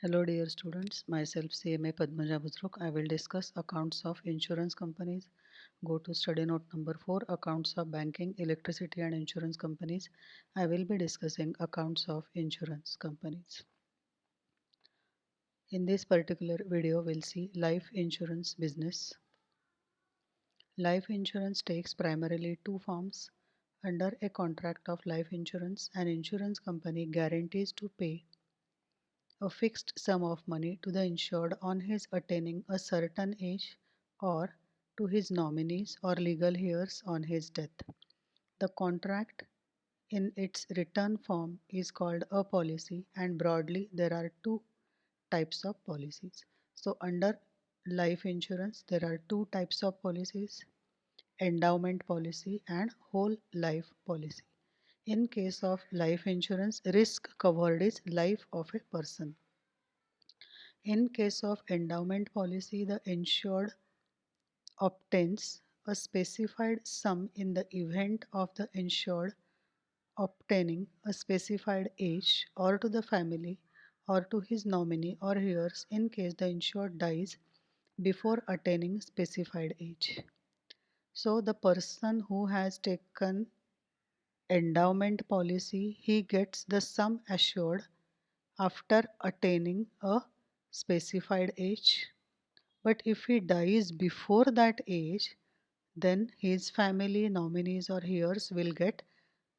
Hello dear students, myself CMA Padmaja Busruk. I will discuss accounts of insurance companies. Go to study note number 4, accounts of banking, electricity and insurance companies. I will be discussing accounts of insurance companies. In this particular video, we'll see life insurance business. Life insurance takes primarily two forms. Under a contract of life insurance, an insurance company guarantees to pay a fixed sum of money to the insured on his attaining a certain age or to his nominees or legal heirs on his death. The contract in its written form is called a policy, and broadly there are two types of policies. So under life insurance there are two types of policies: endowment policy and whole life policy. In case of life insurance, risk covered is life of a person. In case of endowment policy, the insured obtains a specified sum in the event of the insured obtaining a specified age, or to the family or to his nominee or heirs in case the insured dies before attaining specified age. So the person who has taken endowment policy, he gets the sum assured after attaining a specified age. But if he dies before that age, then his family, nominees or heirs will get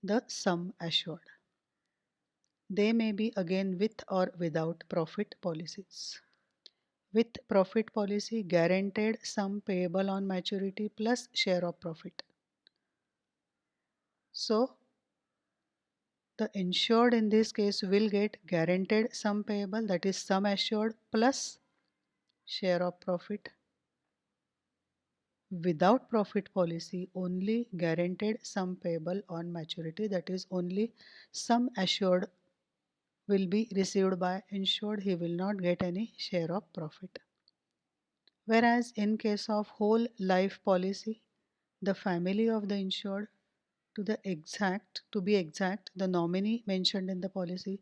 the sum assured. They may be again with or without profit policies. With profit policy, guaranteed sum payable on maturity plus share of profit. So the insured in this case will get guaranteed sum payable, that is sum assured plus share of profit. Without profit policy, only guaranteed sum payable on maturity, that is only sum assured will be received by insured. He will not get any share of profit. Whereas in case of whole life policy, the family of the insured, to be exact, the nominee mentioned in the policy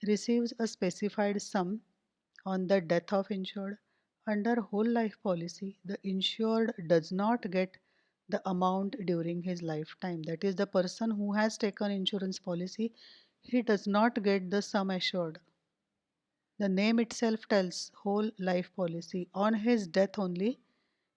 receives a specified sum on the death of insured. Under whole life policy, the insured does not get the amount during his lifetime. That is, the person who has taken insurance policy, he does not get the sum assured. The name itself tells whole life policy. On his death only,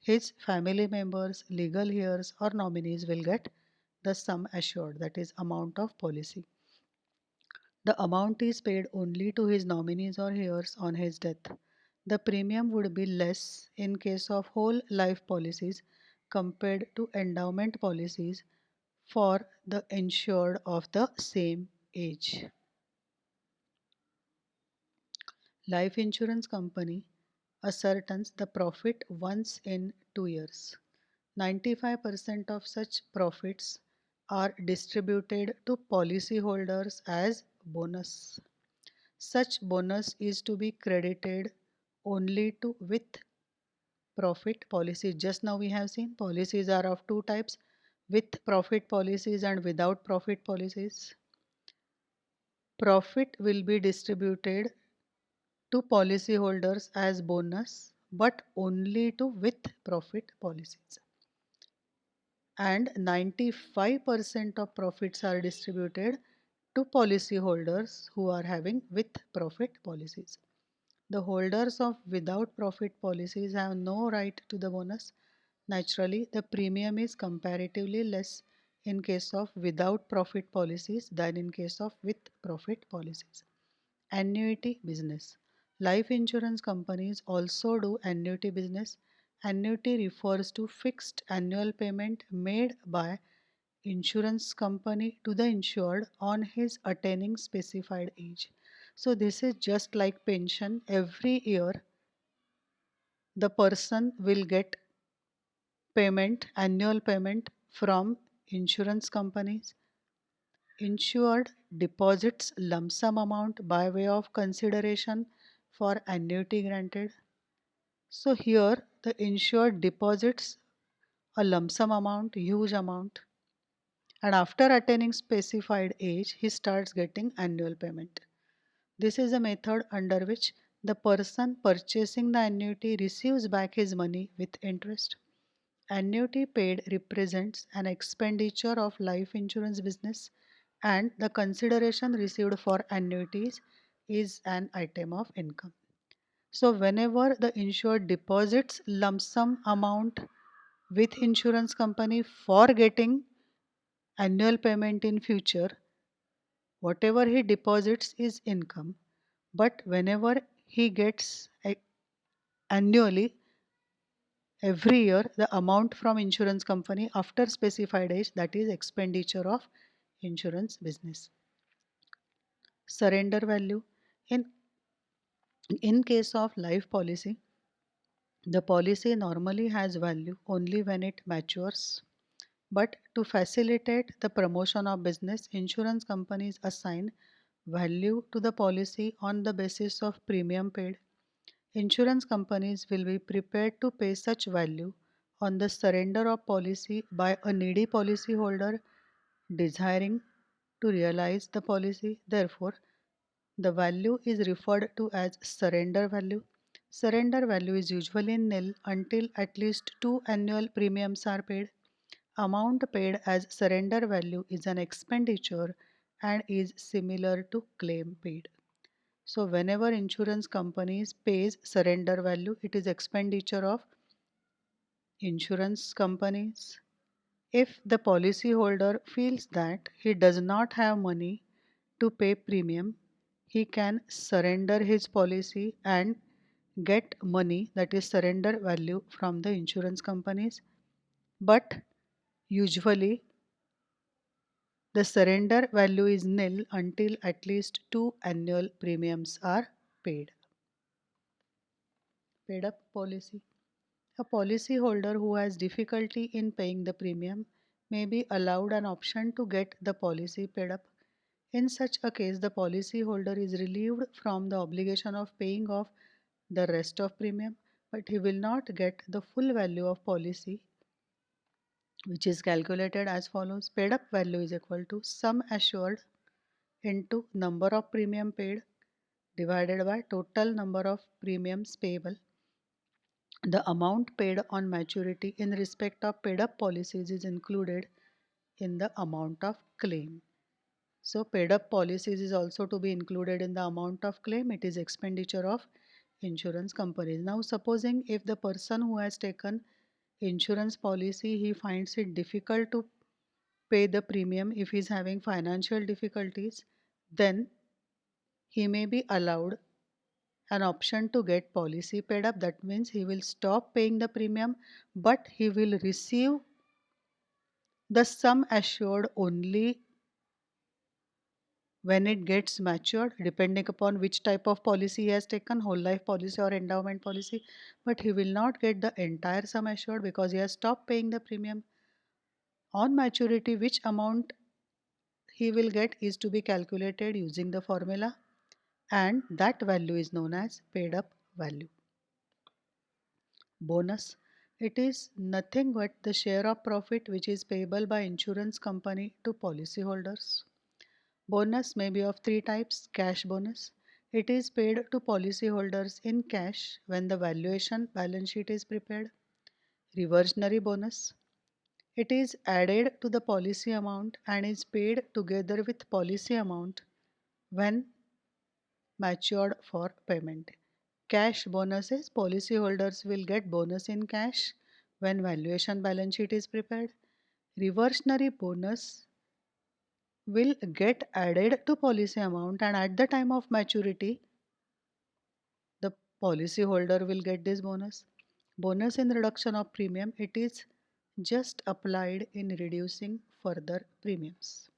his family members, legal heirs or nominees will get the sum assured, that is amount of policy. The amount is paid only to his nominees or heirs on his death. The premium would be less in case of whole life policies compared to endowment policies for the insured of the same age. Life insurance company ascertains the profit once in 2 years. 95% of such profits are distributed to policyholders as bonus. Such bonus is to be credited only to with profit policies. Just now we have seen policies are of two types: with profit policies and without profit policies. Profit will be distributed to policyholders as bonus, but only to with profit policies. And 95% of profits are distributed to policyholders who are having with profit policies. The holders of without profit policies have no right to the bonus. Naturally, the premium is comparatively less in case of without profit policies than in case of with profit policies. Annuity business. Life insurance companies also do annuity business. Annuity refers to fixed annual payment made by insurance company to the insured on his attaining specified age. So this is just like pension. Every year the person will get payment, annual payment from insurance companies. Insured deposits lump sum amount by way of consideration for annuity granted. So here the insured deposits a lump sum amount, huge amount, and after attaining specified age he starts getting annual payment. This is a method under which The person purchasing the annuity receives back his money with interest. Annuity paid represents an expenditure of life insurance business, and the consideration received for annuities is an item of income. So, whenever the insured deposits lump sum amount with insurance company for getting annual payment in future, whatever he deposits is income. But whenever he gets annually every year the amount from insurance company after specified age, that is expenditure of insurance business. Surrender value. In in case of life policy, the policy normally has value only when it matures, but to facilitate the promotion of business, insurance companies assign value to the policy on the basis of premium paid. Insurance companies will be prepared to pay such value on the surrender of policy by a needy policyholder desiring to realize the policy. Therefore, the value is referred to as surrender value. Surrender value is usually nil until at least two annual premiums are paid. Amount paid as surrender value is an expenditure and is similar to claim paid. So whenever insurance companies pays surrender value, it is expenditure of insurance companies. If the policyholder feels that he does not have money to pay premium, he can surrender his policy and get money, that is surrender value, from the insurance companies. But usually the surrender value is nil until at least two annual premiums are paid. Paid up policy. A policyholder who has difficulty in paying the premium may be allowed an option to get the policy paid up. In such a case, the policyholder is relieved from the obligation of paying off the rest of premium, but he will not get the full value of policy, which is calculated as follows. Paid up value is equal to sum assured into number of premium paid divided by total number of premiums payable. The amount paid on maturity in respect of paid up policies is included in the amount of claim. So paid up policies is also to be included in the amount of claim. It is expenditure of insurance companies. Now supposing if the person who has taken insurance policy, he finds it difficult to pay the premium, if he is having financial difficulties, then he may be allowed an option to get policy paid up. That means he will stop paying the premium, but he will receive the sum assured only when it gets matured, depending upon which type of policy he has taken, whole life policy or endowment policy. But he will not get the entire sum assured because he has stopped paying the premium. On maturity, which amount he will get is to be calculated using the formula, and that value is known as paid up value. Bonus. It is nothing but the share of profit which is payable by insurance company to policyholders. Bonus may be of three types. Cash bonus. It is paid to policyholders in cash when the valuation balance sheet is prepared. Reversionary bonus. It is added to the policy amount and is paid together with policy amount when matured for payment. Cash bonuses. Policyholders will get bonus in cash when valuation balance sheet is prepared. Reversionary bonus will get added to policy amount, and at the time of maturity the policyholder will get this bonus. Bonus in reduction of premium. It is just applied in reducing further premiums.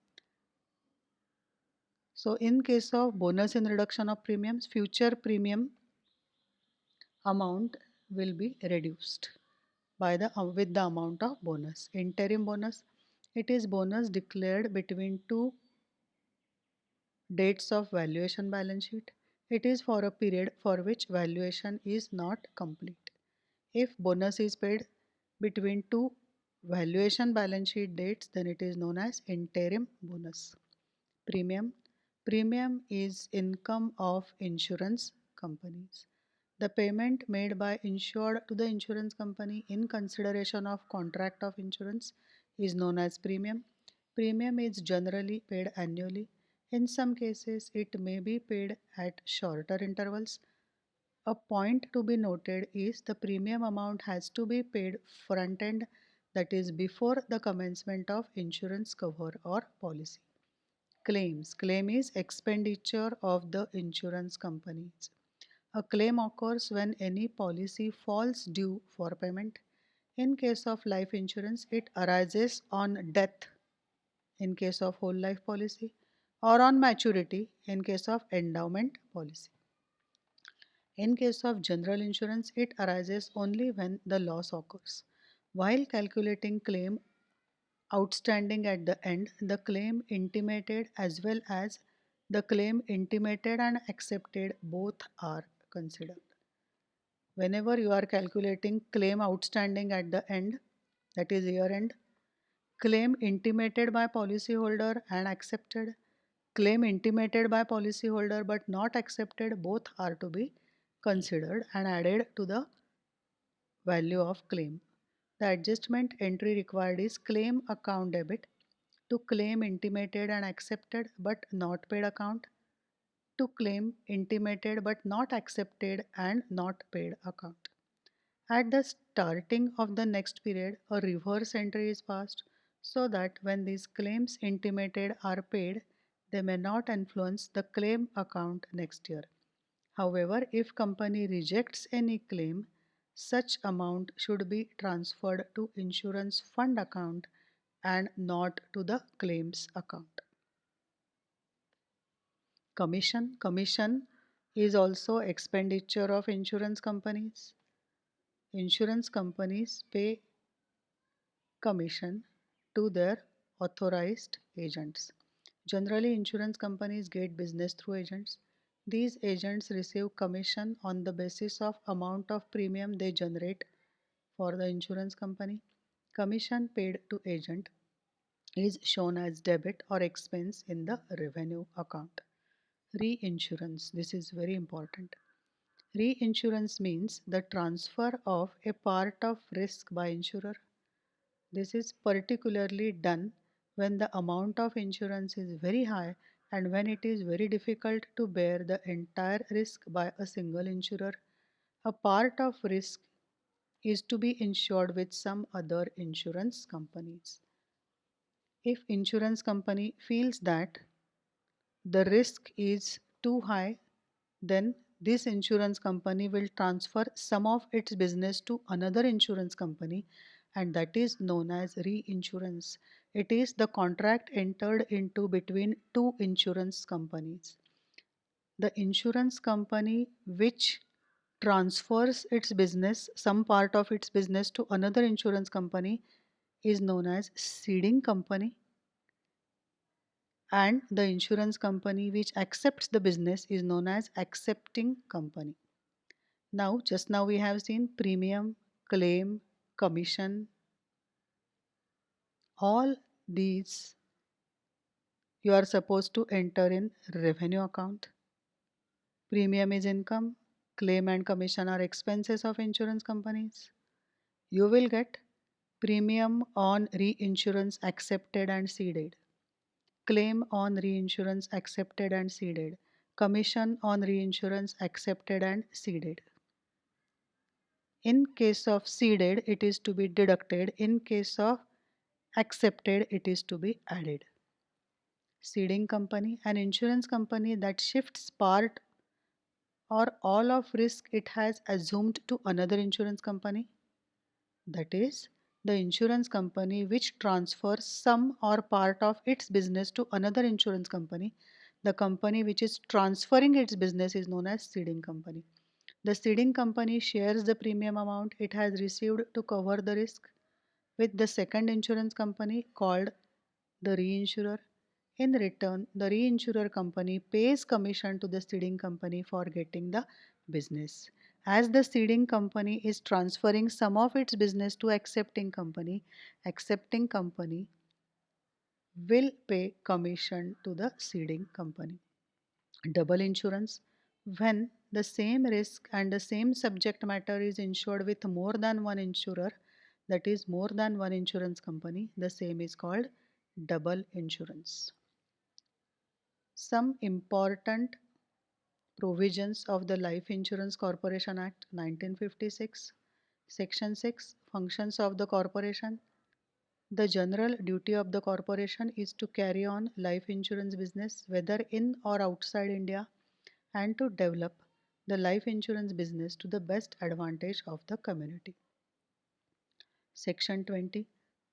So in case of bonus in reduction of premiums, future premium amount will be reduced by the with the amount of bonus. Interim bonus. It is bonus declared between two dates of valuation balance sheet. It is for a period for which valuation is not complete. If bonus is paid between two valuation balance sheet dates, then it is known as interim bonus. Premium. Premium is income of insurance companies. The payment made by insured to the insurance company in consideration of contract of insurance is known as premium. Premium is generally paid annually. In some cases, it may be paid at shorter intervals. A point to be noted is the premium amount has to be paid front end, that is before the commencement of insurance cover or policy. Claims. Claim is expenditure of the insurance companies. A claim occurs when any policy falls due for payment. In case of life insurance, it arises on death in case of whole life policy or on maturity in case of endowment policy. In case of general insurance, it arises only when the loss occurs. While calculating claim outstanding at the end, the claim intimated as well as the claim intimated and accepted both are considered. Whenever you are calculating claim outstanding at the end, that is year end, claim intimated by policyholder and accepted, claim intimated by policyholder but not accepted, both are to be considered and added to the value of claim. The adjustment entry required is claim account debit to claim intimated and accepted but not paid account to claim intimated but not accepted and not paid account. At the starting of the next period, a reverse entry is passed so that when these claims intimated are paid, they may not influence the claim account next year. However, if company rejects any claim, such amount should be transferred to insurance fund account and not to the claims account. Commission. Commission is also expenditure of insurance companies. Insurance companies pay commission to their authorized agents. Generally, insurance companies get business through agents. These agents receive commission on the basis of amount of premium they generate for the insurance company. Commission paid to agent is shown as debit or expense in the revenue account. Reinsurance. This is very important. Reinsurance means the transfer of a part of risk by insurer. This is particularly done when the amount of insurance is very high and when it is very difficult to bear the entire risk by a single insurer. A part of risk is to be insured with some other insurance companies. If insurance company feels that the risk is too high, then this insurance company will transfer some of its business to another insurance company, and that is known as reinsurance. It is the contract entered into between two insurance companies. The insurance company which transfers its business, some part of its business to another insurance company is known as ceding company, and the insurance company which accepts the business is known as accepting company. Now, just now we have seen premium, claim, commission. All these you are supposed to enter in revenue account. Premium is income, claim and commission are expenses of insurance companies. You will get premium on reinsurance accepted and ceded, claim on reinsurance accepted and ceded, commission on reinsurance accepted and ceded. In case of ceded, it is to be deducted. In case of accepted, it is to be added. Ceding company, an insurance company that shifts part or all of risk it has assumed to another insurance company. That is, the insurance company which transfers some or part of its business to another insurance company. The company which is transferring its business is known as ceding company. The ceding company shares the premium amount it has received to cover the risk with the second insurance company called the reinsurer. In return, the reinsurer company pays commission to the ceding company for getting the business. As the ceding company is transferring some of its business to accepting company will pay commission to the ceding company. Double insurance. When the same risk and the same subject matter is insured with more than one insurer, that is, more than one insurance company, the same is called double insurance. Some important provisions of the Life Insurance Corporation Act 1956. Section 6, Functions of the Corporation. The general duty of the corporation is to carry on life insurance business whether in or outside India, and to develop the life insurance business to the best advantage of the community. Section 20.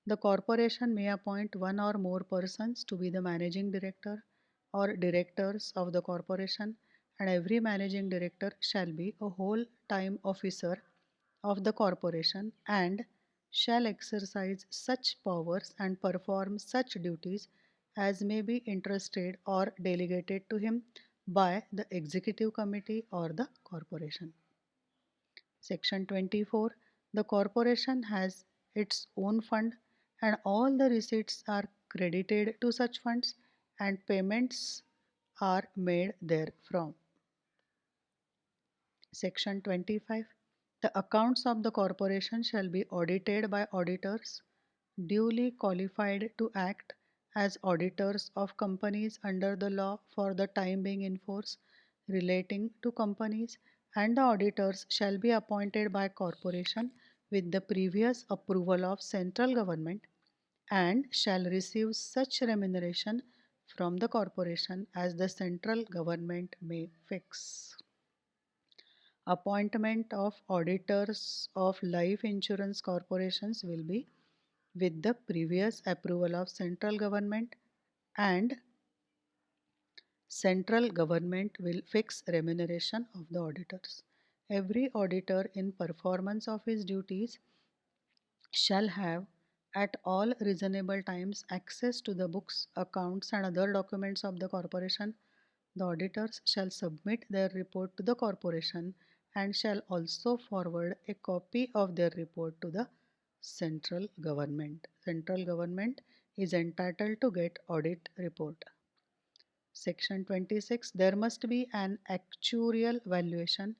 The corporation may appoint one or more persons to be the managing director or directors of the corporation, and every managing director shall be a whole time officer of the corporation and shall exercise such powers and perform such duties as may be entrusted or delegated to him by the executive committee or the corporation. Section 24. The corporation has its own fund and all the receipts are credited to such funds and payments are made therefrom. Section 25. The accounts of the corporation shall be audited by auditors duly qualified to act as auditors of companies under the law for the time being in force relating to companies, and the auditors shall be appointed by corporation with the previous approval of central government and shall receive such remuneration from the corporation as the central government may fix. Appointment of auditors of life insurance corporations will be with the previous approval of central government, and central government will fix remuneration of the auditors. Every auditor in performance of his duties shall have at all reasonable times access to the books, accounts and other documents of the corporation. The auditors shall submit their report to the corporation and shall also forward a copy of their report to the central government. Central government is entitled to get audit report. Section 26. There must be an actuarial valuation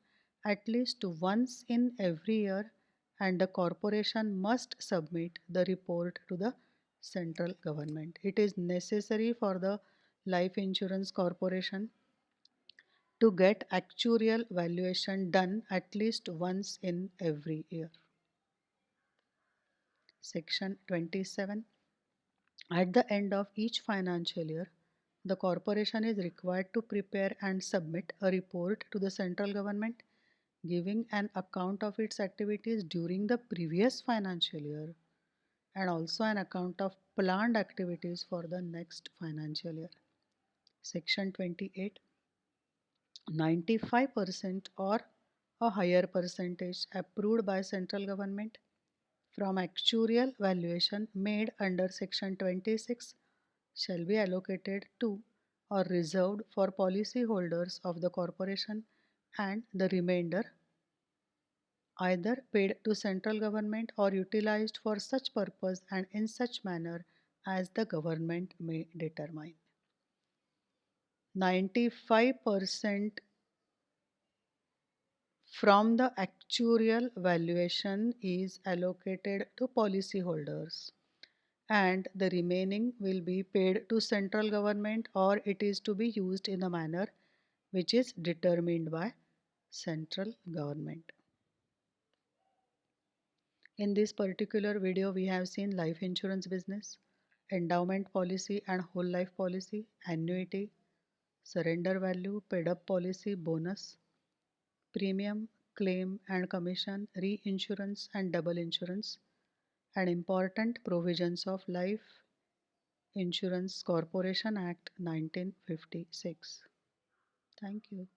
at least once in every year and the corporation must submit the report to the central government. It is necessary for the life insurance corporation to get actuarial valuation done at least once in every year. Section 27. At the end of each financial year, the corporation is required to prepare and submit a report to the central government giving an account of its activities during the previous financial year and also an account of planned activities for the next financial year. Section 28. 95% or a higher percentage approved by central government from actuarial valuation made under section 26 shall be allocated to or reserved for policy holders of the corporation and the remainder either paid to central government or utilized for such purpose and in such manner as the government may determine. 95% from the actuarial valuation is allocated to policyholders and the remaining will be paid to central government or it is to be used in a manner which is determined by central government. In this particular video we have seen life insurance business, endowment policy and whole life policy, annuity, surrender value, paid up policy, bonus, premium, claim and commission, reinsurance and double insurance, and important provisions of Life Insurance Corporation Act 1956. Thank you.